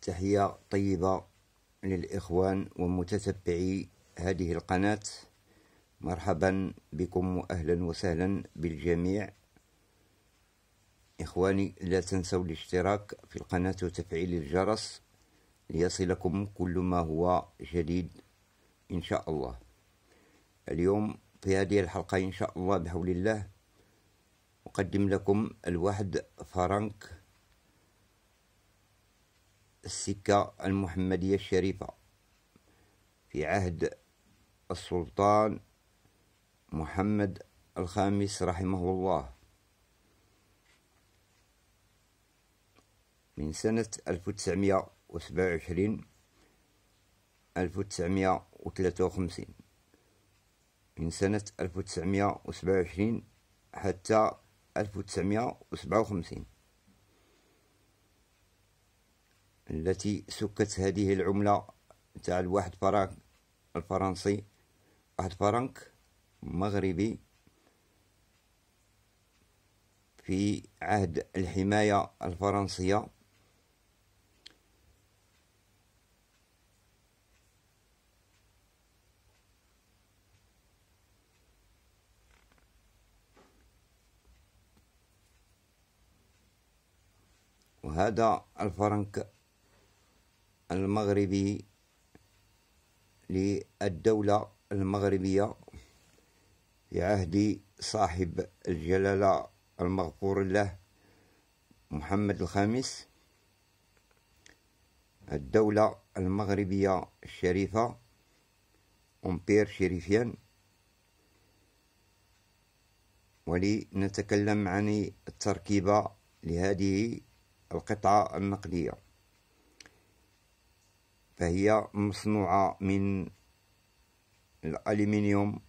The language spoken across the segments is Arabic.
تحية طيبة للإخوان ومتتبعي هذه القناة. مرحبا بكم وأهلا وسهلا بالجميع. إخواني، لا تنسوا الاشتراك في القناة وتفعيل الجرس ليصلكم كل ما هو جديد إن شاء الله. اليوم في هذه الحلقة إن شاء الله بحول الله أقدم لكم الواحد فرنك السكة المحمدية الشريفة في عهد السلطان محمد الخامس رحمه الله، من سنة 1927 1953، من سنة 1927 حتى 1957 التي سكت هذه العملة تاع الواحد فرنك الفرنسي، واحد فرنك مغربي في عهد الحماية الفرنسية. وهذا الفرنك المغربي للدولة المغربية في عهد صاحب الجلالة المغفور له محمد الخامس، الدولة المغربية الشريفة، أمبير شريفيان. ولنتكلم عن التركيبة لهذه القطعة النقدية، فهي مصنوعة من الألمنيوم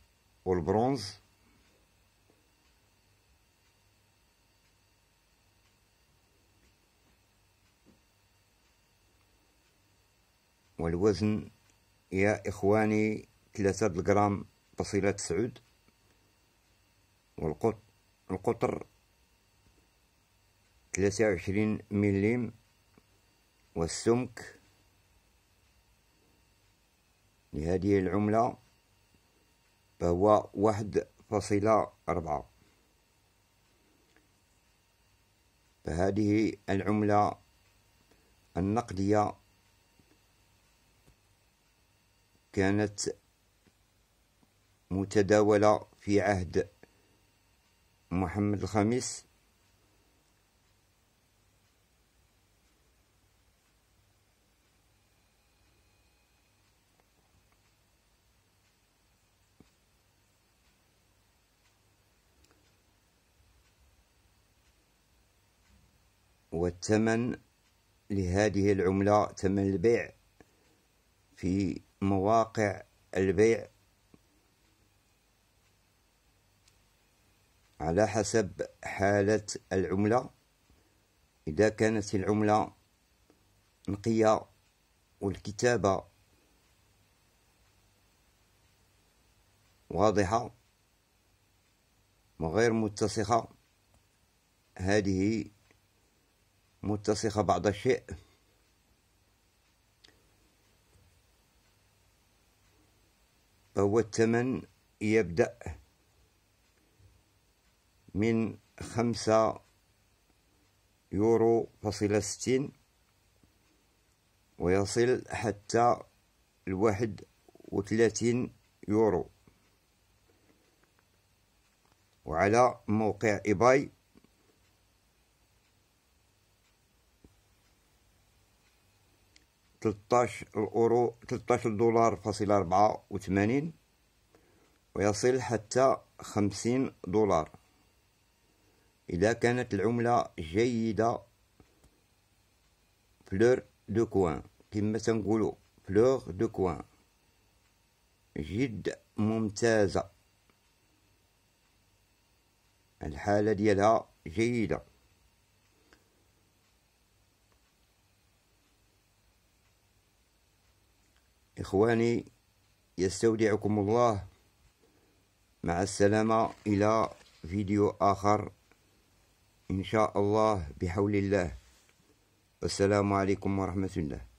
والبرونز، والوزن يا إخواني 3 غرام فاصلة 9، والقطر 23 ملم، والسمك لهذه العملة فهو 1.4. فهذه العملة النقدية كانت متداولة في عهد محمد الخامس، والثمن لهذه العملة، ثمن البيع في مواقع البيع على حسب حالة العملة. إذا كانت العملة نقية والكتابة واضحة وغير متسخة، هذه متسخة بعض الشيء، فهو الثمن يبدأ من 5 يورو فاصلة 60 ويصل حتى 31 يورو. وعلى موقع إيباي 13 دولار فاصلة 84، ويصل حتى 50 دولار إذا كانت العملة جيدة، فلور دو كوان كما تنقولو، فلور دو كوان جد ممتازة، الحالة ديالها جيدة. إخواني، يستودعكم الله، مع السلامة، إلى فيديو آخر إن شاء الله بحول الله. والسلام عليكم ورحمة الله.